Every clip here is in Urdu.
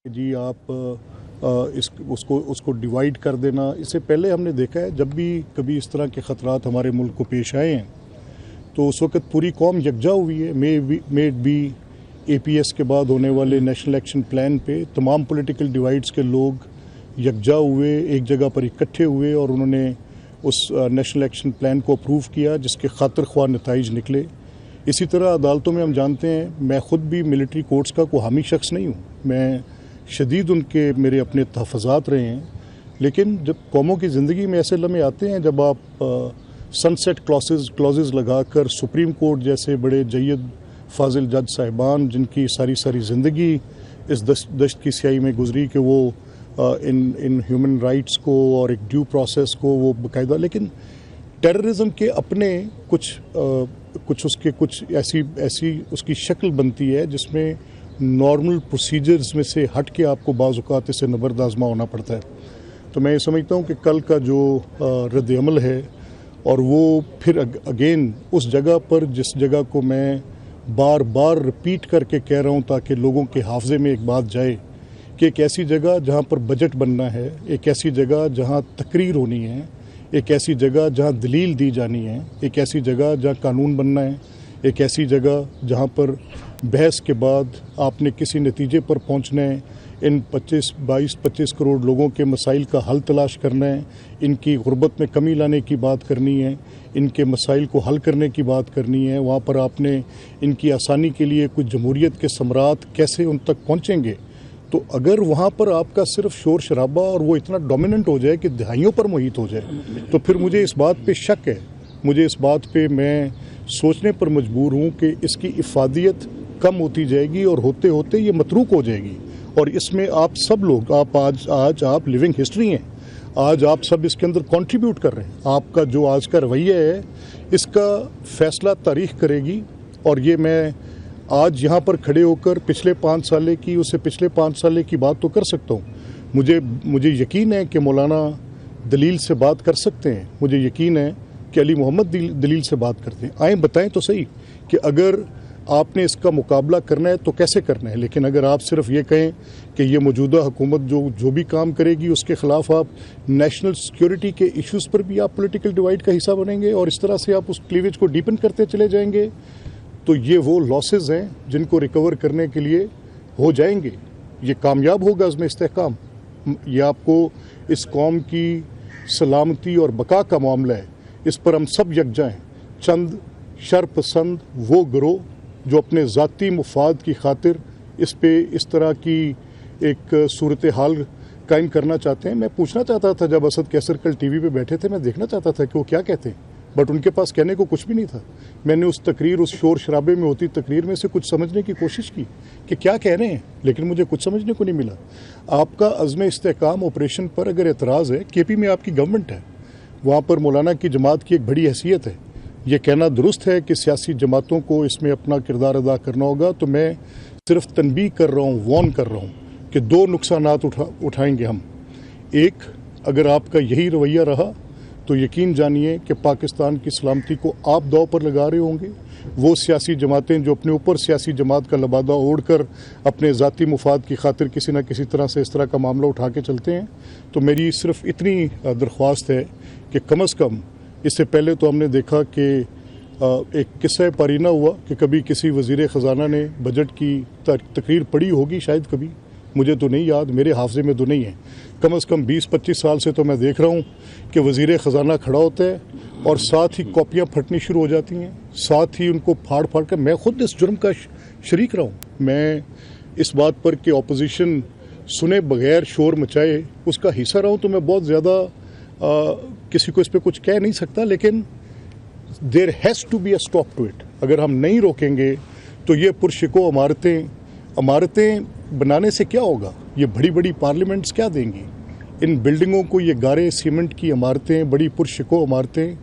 جی آپ اس کو ڈیوائیڈ کر دینا، اس سے پہلے ہم نے دیکھا ہے جب بھی کبھی اس طرح کے خطرات ہمارے ملک کو پیش آئے ہیں تو اس وقت پوری قوم یکجا ہوئی ہے. May it be A P S کے بعد ہونے والے نیشنل ایکشن پلان پہ تمام پولیٹیکل ڈیوائیڈز کے لوگ یکجا ہوئے، ایک جگہ پر اکٹھے ہوئے اور انہوں نے اس نیشنل ایکشن پلان کو اپروو کیا جس کے خاطر خواہ نتائج نکلے. اسی طرح عدالتوں میں ہم جانتے ہیں، میں خود بھی ملٹری کورٹس کا کوئی حامی شخص نہیں ہوں، میں شدید ان کے میرے اپنے تحفظات رہے ہیں، لیکن جب قوموں کی زندگی میں ایسے لمحے آتے ہیں جب آپ سن سیٹ کلازز لگا کر سپریم کورٹ جیسے بڑے جید فاضل جج صاحبان جن کی ساری زندگی اس دشت کی سیاہی میں گزری کہ وہ ان ہیومن رائٹس کو اور ایک ڈیو پروسیس کو وہ باقاعدہ، لیکن ٹیررزم کے اپنے کچھ ایسی اس کی شکل بنتی ہے جس میں نارمل پروسیجرز میں سے ہٹ کے آپ کو بعض اوقات اسے نبرد آزما ہونا پڑتا ہے. تو میں یہ سمجھتا ہوں کہ کل کا جو رد عمل ہے اور وہ پھر اگین اس جگہ پر جس جگہ کو میں بار بار رپیٹ کر کے کہہ رہا ہوں تاکہ لوگوں کے حافظے میں ایک بات جائے کہ ایک ایسی جگہ جہاں پر بجٹ بننا ہے، ایک ایسی جگہ جہاں تقریر ہونی ہے، ایک ایسی جگہ جہاں دلیل دی جانی ہے، ایک ایسی جگہ جہاں قانون بننا ہے، ایک ایسی جگہ جہاں پر بحث کے بعد آپ نے کسی نتیجے پر پہنچنا ہے، ان 25 کروڑ لوگوں کے مسائل کا حل تلاش کرنا ہے، ان کی غربت میں کمی لانے کی بات کرنی ہے، ان کے مسائل کو حل کرنے کی بات کرنی ہے. وہاں پر آپ نے ان کی آسانی کے لیے کچھ جمہوریت کے ثمرات کیسے ان تک پہنچیں گے. تو اگر وہاں پر آپ کا صرف شور شرابہ اور وہ اتنا ڈومیننٹ ہو جائے کہ دہائیوں پر محیط ہو جائے تو پھر مجھے اس بات پہ شک ہے، مجھے اس بات پہ میں سوچنے پر مجبور ہوں کہ اس کی افادیت کم ہوتی جائے گی اور ہوتے ہوتے یہ متروک ہو جائے گی. اور اس میں آپ سب لوگ آج آپ لیونگ ہسٹری ہیں، آج آپ سب اس کے اندر کنٹریبیوٹ کر رہے ہیں. آپ کا جو آج کا رویہ ہے اس کا فیصلہ تاریخ کرے گی. اور یہ میں آج یہاں پر کھڑے ہو کر پچھلے 5 سالے کی اس سے پچھلے 5 سالے کی بات تو کر سکتا ہوں. مجھے یقین ہے کہ مولانا دلیل سے بات کر سکتے ہیں، مجھے یقین ہے کہ علی محمد دلیل سے بات کرتے ہیں. آئیں بتائیں تو صحیح کہ اگر آپ نے اس کا مقابلہ کرنا ہے تو کیسے کرنا ہے. لیکن اگر آپ صرف یہ کہیں کہ یہ موجودہ حکومت جو بھی کام کرے گی اس کے خلاف آپ نیشنل سیکیورٹی کے ایشوز پر بھی آپ پولیٹیکل ڈیوائیڈ کا حصہ بنیں گے اور اس طرح سے آپ اس کلیویج کو ڈیپن کرتے چلے جائیں گے تو یہ وہ لاسز ہیں جن کو ریکور کرنے کے لیے ہو جائیں گے. یہ کامیاب ہوگا عزم استحکام. یہ آپ کو اس قوم کی سلامتی اور بقا کا معاملہ ہے، اس پر ہم سب یکجا ہیں. چند شر پسند وہ گروہ جو اپنے ذاتی مفاد کی خاطر اس پہ اس طرح کی ایک صورتحال قائم کرنا چاہتے ہیں. میں پوچھنا چاہتا تھا جب اسد کیسر کل ٹی وی پہ بیٹھے تھے، میں دیکھنا چاہتا تھا کہ وہ کیا کہتے ہیں، بٹ ان کے پاس کہنے کو کچھ بھی نہیں تھا. میں نے اس شور شرابے میں ہوتی تقریر میں سے کچھ سمجھنے کی کوشش کی کہ کیا کہہ رہے ہیں، لیکن مجھے کچھ سمجھنے کو نہیں ملا. آپ کا عزم استحکام آپریشن پر اگر اعتراض ہے، کے پی میں آپ کی گورنمنٹ ہے، وہاں پر مولانا کی جماعت کی ایک بڑی حیثیت ہے. یہ کہنا درست ہے کہ سیاسی جماعتوں کو اس میں اپنا کردار ادا کرنا ہوگا. تو میں صرف تنبیہ کر رہا ہوں، وارن کر رہا ہوں کہ 2 نقصانات اٹھائیں گے ہم. ایک، اگر آپ کا یہی رویہ رہا تو یقین جانیے کہ پاکستان کی سلامتی کو آپ داؤ پر لگا رہے ہوں گے. وہ سیاسی جماعتیں جو اپنے اوپر سیاسی جماعت کا لبادہ اوڑھ کر اپنے ذاتی مفاد کی خاطر کسی نہ کسی طرح سے اس طرح کا معاملہ اٹھا کے چلتے ہیں. تو میری صرف اتنی درخواست ہے کہ کم از کم اس سے پہلے تو ہم نے دیکھا کہ ایک قصہ پارینہ ہوا کہ کبھی کسی وزیر خزانہ نے بجٹ کی تقریر پڑھی ہوگی، شاید کبھی، مجھے تو نہیں یاد، میرے حافظے میں تو نہیں ہے. کم از کم 20-25 سال سے تو میں دیکھ رہا ہوں کہ وزیر خزانہ کھڑا ہوتا ہے اور ساتھ ہی کاپیاں پھٹنی شروع ہو جاتی ہیں، ساتھ ہی ان کو پھاڑ کر. میں خود اس جرم کا شریک رہا ہوں. میں اس بات پر کہ اپوزیشن سنے بغیر شور مچائے اس کا حصہ رہا ہوں. تو میں بہت زیادہ کسی کو اس پہ کچھ کہہ نہیں سکتا، لیکن there has to be a stop to it. اگر ہم نہیں روکیں گے تو یہ پرشکو عمارتیں بنانے سے کیا ہوگا؟ یہ بڑی بڑی پارلیمنٹس کیا دیں گی ان بلڈنگوں کو؟ یہ گارے سیمنٹ کی عمارتیں، بڑی پرشکو عمارتیں،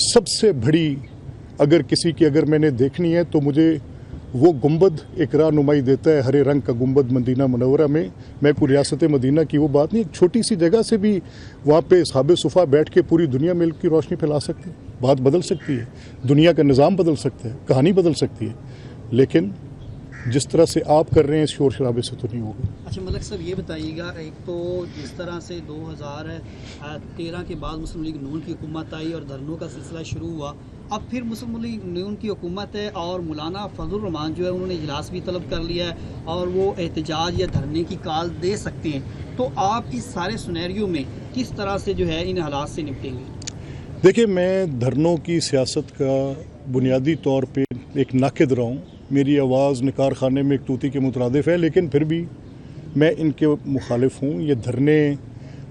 سب سے بڑی اگر میں نے دیکھنی ہے تو مجھے وہ گنبد ایک رہنمائی دیتا ہے، ہرے رنگ کا گنبد مدینہ منورہ میں. میں کوئی ریاست مدینہ کی وہ بات نہیں، ایک چھوٹی سی جگہ سے بھی وہاں پہ اصحاب صفا بیٹھ کے پوری دنیا میں کی روشنی پھیلا سکتے ہیں. بات بدل سکتی ہے، دنیا کا نظام بدل سکتا ہے، کہانی بدل سکتی ہے. لیکن جس طرح سے آپ کر رہے ہیں اس شور شرابے سے تو نہیں ہوگا۔ اچھا ملک صاحب یہ بتائیے گا، ایک تو جس طرح سے 2013 کے بعد مسلم لیگ نون کی حکومت آئی اور دھرنوں کا سلسلہ شروع ہوا، اب پھر مسلم لیگ نون کی حکومت ہے اور مولانا فضل الرحمان جو ہے انہوں نے اجلاس بھی طلب کر لیا ہے اور وہ احتجاج یا دھرنے کی کال دے سکتے ہیں، تو آپ اس سارے سنیریو میں کس طرح سے جو ہے ان حالات سے نپٹیں گے؟ دیکھیں، میں دھرنوں کی سیاست کا بنیادی طور پہ ایک ناقد رہا ہوں، میری آواز نکار خانے میں ایک طوطی کے مترادف ہے، لیکن پھر بھی میں ان کے مخالف ہوں۔ یہ دھرنے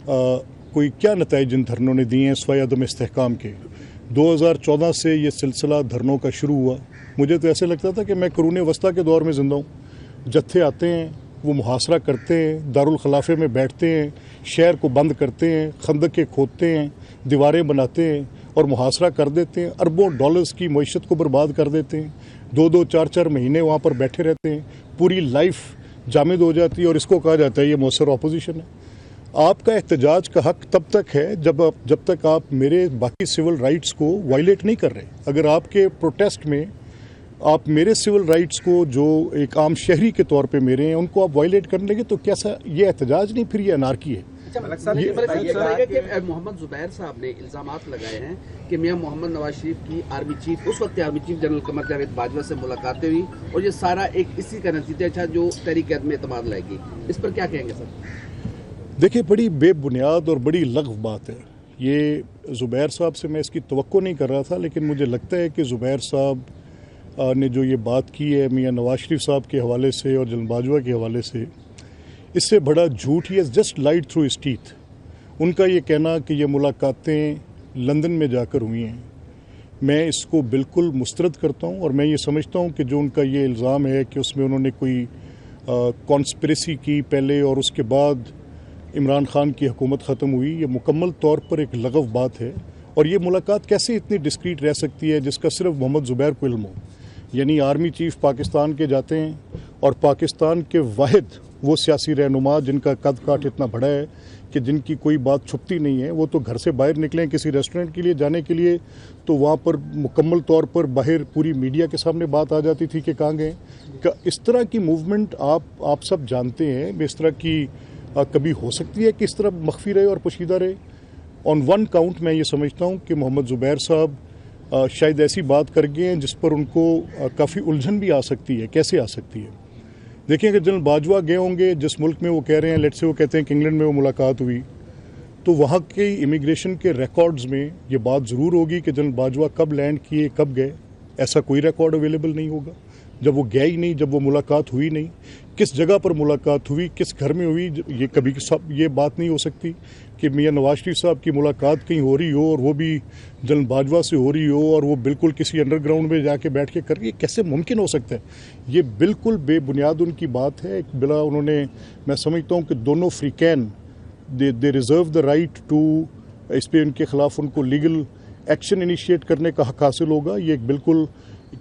کوئی کیا نتائج ان دھرنوں نے دیے ہیں سوائے عدم استحکام کے؟ 2014 سے یہ سلسلہ دھرنوں کا شروع ہوا، مجھے تو ایسے لگتا تھا کہ میں قرون وسطیٰ کے دور میں زندہ ہوں۔ جتھے آتے ہیں، وہ محاصرہ کرتے ہیں، دارالخلافے میں بیٹھتے ہیں، شہر کو بند کرتے ہیں، خندقیں کھودتے ہیں، دیواریں بناتے ہیں اور محاصرہ کر دیتے ہیں، اربوں ڈالرز کی معیشت کو برباد کر دیتے ہیں، 2-2 4-4 مہینے وہاں پر بیٹھے رہتے ہیں، پوری لائف جامد ہو جاتی ہے اور اس کو کہا جاتا ہے یہ مؤثر اپوزیشن ہے۔ آپ کا احتجاج کا حق تب تک ہے جب تک آپ میرے باقی سول رائٹس کو وائلیٹ نہیں کر رہے۔ اگر آپ کے پروٹیسٹ میں آپ میرے سول رائٹس کو جو ایک عام شہری کے طور پہ میرے ہیں ان کو آپ وائلیٹ کرنے لگے تو کیسا یہ احتجاج نہیں، پھر یہ انارکی ہے۔ محمد زبیر صاحب نے الزامات لگائے ہیں کہ میاں محمد نواز شریف کی آرمی چیف، اس وقت army chief general Qamar Javed Bajwa سے ملاقاتیں ہوئی اور یہ سارا ایک اسی کا نتیجہ تھا جو تحریک عدم اعتماد لائے گی، اس پر کیا کہیں گے سر؟ دیکھیں، بڑی بے بنیاد اور بڑی لغو بات ہے یہ۔ زبیر صاحب سے میں اس کی توقع نہیں کر رہا تھا، لیکن مجھے لگتا ہے کہ زبیر صاحب نے جو یہ بات کی ہے میاں نواز شریف صاحب کے حوالے سے اور جنرل باجوہ کے حوالے سے، اس سے بڑا جھوٹ، he has just lied through his teeth. ان کا یہ کہنا کہ یہ ملاقاتیں لندن میں جا کر ہوئی ہیں، میں اس کو بالکل مسترد کرتا ہوں، اور میں یہ سمجھتا ہوں کہ جو ان کا یہ الزام ہے کہ اس میں انہوں نے کوئی کانسپریسی کی پہلے اور اس کے بعد عمران خان کی حکومت ختم ہوئی، یہ مکمل طور پر ایک لغو بات ہے۔ اور یہ ملاقات کیسے اتنی ڈسکریٹ رہ سکتی ہے جس کا صرف محمد زبیر کو علم ہو؟ یعنی آرمی چیف پاکستان کے جاتے ہیں اور پاکستان کے واحد وہ سیاسی رہنما جن کا قد کاٹ اتنا بڑا ہے کہ جن کی کوئی بات چھپتی نہیں ہے، وہ تو گھر سے باہر نکلیں کسی ریسٹورنٹ کے لیے جانے کے لیے تو وہاں پر مکمل طور پر باہر پوری میڈیا کے سامنے بات آ جاتی تھی کہ کہاں گئے۔ اس طرح کی موومنٹ آپ سب جانتے ہیں، اس طرح کی کبھی ہو سکتی ہے کہ اس طرح مخفی رہے اور پوشیدہ رہے؟ آن ون کاؤنٹ میں یہ سمجھتا ہوں کہ محمد زبیر صاحب شاید ایسی بات کر گئے ہیں جس پر ان کو کافی الجھن بھی آ سکتی ہے۔ کیسے آ سکتی ہے؟ دیکھیں کہ جنرل باجوہ گئے ہوں گے جس ملک میں وہ کہہ رہے ہیں، لیٹ سے وہ کہتے ہیں کہ انگلینڈ میں وہ ملاقات ہوئی، تو وہاں کے امیگریشن کے ریکارڈز میں یہ بات ضرور ہوگی کہ جنرل باجوہ کب لینڈ کیے، کب گئے۔ ایسا کوئی ریکارڈ اویلیبل نہیں ہوگا جب وہ گئے ہی نہیں، جب وہ ملاقات ہوئی نہیں، کس جگہ پر ملاقات ہوئی، کس گھر میں ہوئی۔ یہ کبھی یہ بات نہیں ہو سکتی کہ میاں نواز شریف صاحب کی ملاقات کہیں ہو رہی ہو اور وہ بھی جنرل باجوہ سے ہو رہی ہو اور وہ بالکل کسی انڈر گراؤنڈ میں جا کے بیٹھ کے کر رہی ہے۔ کیسے ممکن ہو سکتا ہے؟ یہ بالکل بے بنیاد ان کی بات ہے۔ بلا انہوں نے، میں سمجھتا ہوں کہ دونوں فریقین دے ریزرو دا رائٹ ٹو، اس پہ ان کے خلاف ان کو لیگل ایکشن انیشیٹ کرنے کا حق حاصل ہوگا۔ یہ بالکل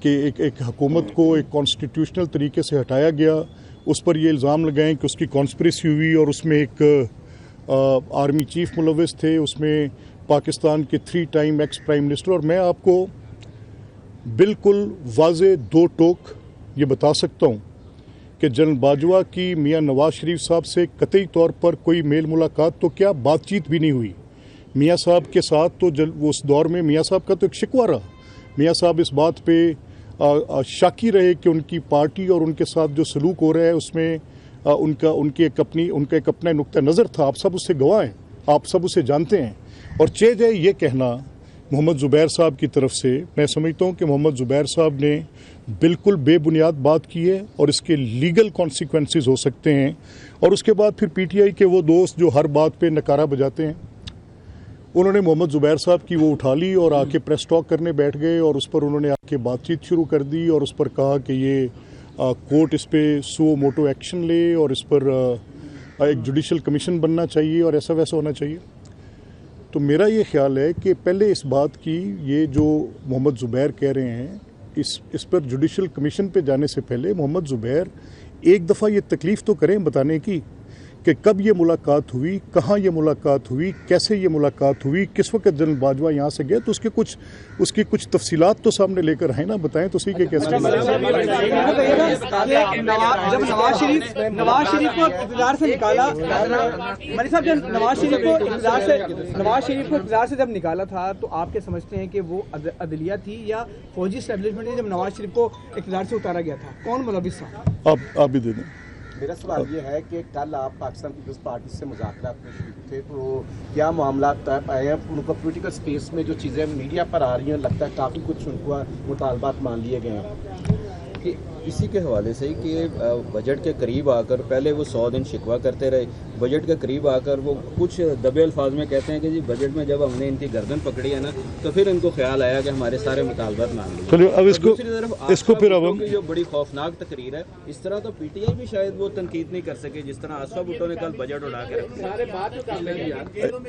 کہ ایک حکومت کو ایک کانسٹیٹیوشنل طریقے سے ہٹایا گیا، اس پر یہ الزام لگائیں کہ اس کی کانسپریسی ہوئی اور اس میں ایک آرمی چیف ملوث تھے، اس میں پاکستان کے 3 ٹائم ایکس پرائم منسٹر۔ اور میں آپ کو بالکل واضح 2 ٹوک یہ بتا سکتا ہوں کہ جنرل باجوہ کی میاں نواز شریف صاحب سے قطعی طور پر کوئی میل ملاقات تو کیا بات چیت بھی نہیں ہوئی۔ میاں صاحب کے ساتھ تو اس دور میں میاں صاحب کا تو ایک شکوہ رہا، میاں صاحب اس بات پہ شاکی رہے کہ ان کی پارٹی اور ان کے ساتھ جو سلوک ہو رہا ہے اس میں ان کا ایک اپنا نقطہ نظر تھا۔ آپ سب اس سے گواہ ہیں، آپ سب اسے جانتے ہیں۔ اور جائے یہ کہنا محمد زبیر صاحب کی طرف سے، میں سمجھتا ہوں کہ محمد زبیر صاحب نے بالکل بے بنیاد بات کی ہے اور اس کے لیگل کانسیکوینسز ہو سکتے ہیں۔ اور اس کے بعد پھر پی ٹی آئی کے وہ دوست جو ہر بات پہ نکارہ بجاتے ہیں، انہوں نے محمد زبیر صاحب کی وہ اٹھا لی اور آ کے پریس ٹاک کرنے بیٹھ گئے اور اس پر انہوں نے آ کے بات چیت شروع کر دی اور اس پر کہا کہ یہ کورٹ اس پہ سو موٹو ایکشن لے اور اس پر ایک جوڈیشل کمیشن بننا چاہیے اور ایسا ویسا ہونا چاہیے۔ تو میرا یہ خیال ہے کہ پہلے اس بات کی، یہ جو محمد زبیر کہہ رہے ہیں، اس پر جوڈیشل کمیشن پہ جانے سے پہلے محمد زبیر ایک دفعہ یہ تکلیف تو کریں بتانے کی کہ کب یہ ملاقات ہوئی, کہاں یہ ملاقات ہوئی, کیسے یہ ملاقات ہوئی, کس وقت جنرل باجوہ یہاں سے گئے, تو اس کی کچھ تفصیلات تو سامنے لے کر آئیں نا, بتائیں تو صحیح کہ کیسے. جب نواز شریف کو اقتدار سے نکالا, ملک صاحب جب نواز شریف کو اقتدار سے جب نکالا تھا تو آپ کیا سمجھتے ہیں کہ وہ عدلیہ تھی یا فوجی اسٹیبلشمنٹ جب نواز شریف کو اقتدار سے اتارا گیا تھا, کون ملوث تھا؟ آپ بھی دے دیں. میرا سوال یہ ہے کہ کل آپ پاکستان پیپلز پارٹی سے مذاکرات میں شریک تھے, تو کیا معاملات طے پائے ہیں؟ ان کو پولیٹیکل سپیس میں جو چیزیں میڈیا پر آ رہی ہیں, لگتا ہے کافی کچھ ان کو مطالبات مان لیے گئے ہیں. کہ اسی کے حوالے سے کہ بجٹ کے قریب آ کر پہلے وہ 100 دن شکوہ کرتے رہے, بجٹ کے قریب آ کر وہ کچھ دبے الفاظ میں کہتے ہیں کہ جی بجٹ میں جب ہم نے ان کی گردن پکڑی ہے نا تو پھر ان کو خیال آیا کہ ہمارے سارے مطالبات مان لیے. چلیے اب اس کو پھر اب ہم جو بڑی خوفناک تقریر ہے, اس طرح تو پی ٹی آئی بھی شاید وہ تنقید نہیں کر سکے جس طرح آصفہ بھٹو نے کل بجٹ اڑا کے رکھا.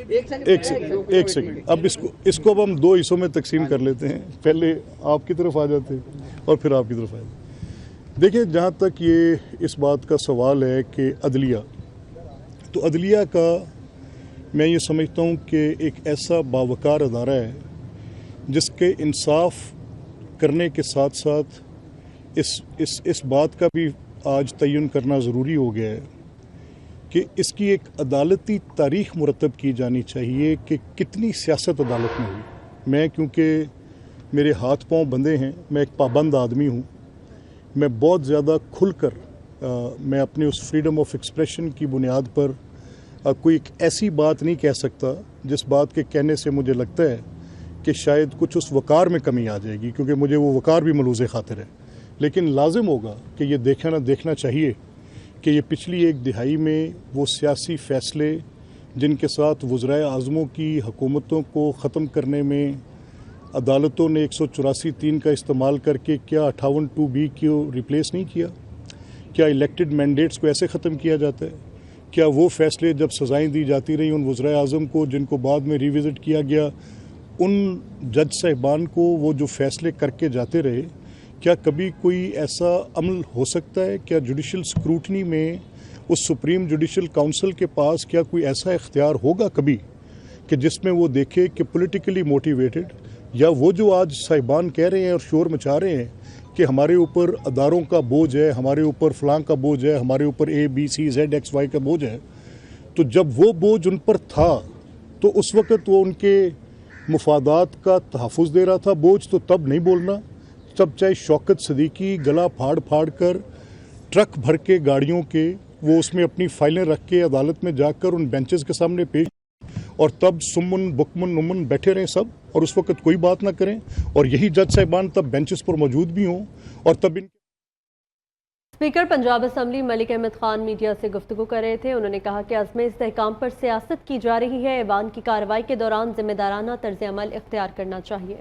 ایک سیکنڈ, اب اس کو اب ہم 2 حصوں میں تقسیم کر لیتے ہیں. پہلے آپ کی طرف آ جاتے ہیں اور پھر آپ کی طرف آ جاتے. دیکھیں, جہاں تک یہ اس بات کا سوال ہے کہ عدلیہ, تو عدلیہ کا میں یہ سمجھتا ہوں کہ ایک ایسا باوقار ادارہ ہے جس کے انصاف کرنے کے ساتھ ساتھ اس بات کا بھی آج تعین کرنا ضروری ہو گیا ہے کہ اس کی ایک عدالتی تاریخ مرتب کی جانی چاہیے کہ کتنی سیاست عدالت میں ہوئی. میں کیونکہ میرے ہاتھ پاؤں بندھے ہیں, میں ایک پابند آدمی ہوں, میں بہت زیادہ کھل کر میں اپنے اس فریڈم آف ایکسپریشن کی بنیاد پر کوئی ایک ایسی بات نہیں کہہ سکتا جس بات کے کہنے سے مجھے لگتا ہے کہ شاید کچھ اس وقار میں کمی آ جائے گی, کیونکہ مجھے وہ وقار بھی ملوث خاطر ہے. لیکن لازم ہوگا کہ یہ دیکھنا چاہیے کہ یہ پچھلی 1 دہائی میں وہ سیاسی فیصلے جن کے ساتھ وزرائے اعظموں کی حکومتوں کو ختم کرنے میں عدالتوں نے 184(3) کا استعمال کر کے کیا 58(2)(b) کو ریپلیس نہیں کیا؟ کیا الیکٹڈ مینڈیٹس کو ایسے ختم کیا جاتا ہے؟ کیا وہ فیصلے جب سزائیں دی جاتی رہی ان وزرائے اعظم کو جن کو بعد میں ریوزٹ کیا گیا, ان جج صاحبان کو وہ جو فیصلے کر کے جاتے رہے, کیا کبھی کوئی ایسا عمل ہو سکتا ہے؟ کیا جوڈیشل اسکروٹنی میں اس سپریم جوڈیشل کونسل کے پاس کیا کوئی ایسا اختیار ہوگا کبھی کہ جس میں وہ دیکھے کہ پولیٹیکلی موٹیویٹڈ یا وہ جو آج صاحبان کہہ رہے ہیں اور شور مچا رہے ہیں کہ ہمارے اوپر اداروں کا بوجھ ہے, ہمارے اوپر فلاں کا بوجھ ہے, ہمارے اوپر ABCZXY کا بوجھ ہے, تو جب وہ بوجھ ان پر تھا تو اس وقت وہ ان کے مفادات کا تحفظ دے رہا تھا بوجھ, تو تب نہیں بولنا. تب چاہے شوکت صدیقی گلا پھاڑ کر ٹرک بھر کے گاڑیوں کے وہ اس میں اپنی فائلیں رکھ کے عدالت میں جا کر ان بینچز کے سامنے پیش, اور تب سمن بکمن نمن بیٹھے رہیں سب اور اس وقت کوئی بات نہ کریں, اور یہی جج صاحبان تب بینچز پر موجود بھی ہوں, اور تب ان speaker Punjab assembly Malik Ahmad Khan media سے گفتگو کر رہے تھے. انہوں نے کہا کہ عزم استحکام پر سیاست کی جا رہی ہے, ایوان کی کارروائی کے دوران ذمہ دارانہ طرز عمل اختیار کرنا چاہیے.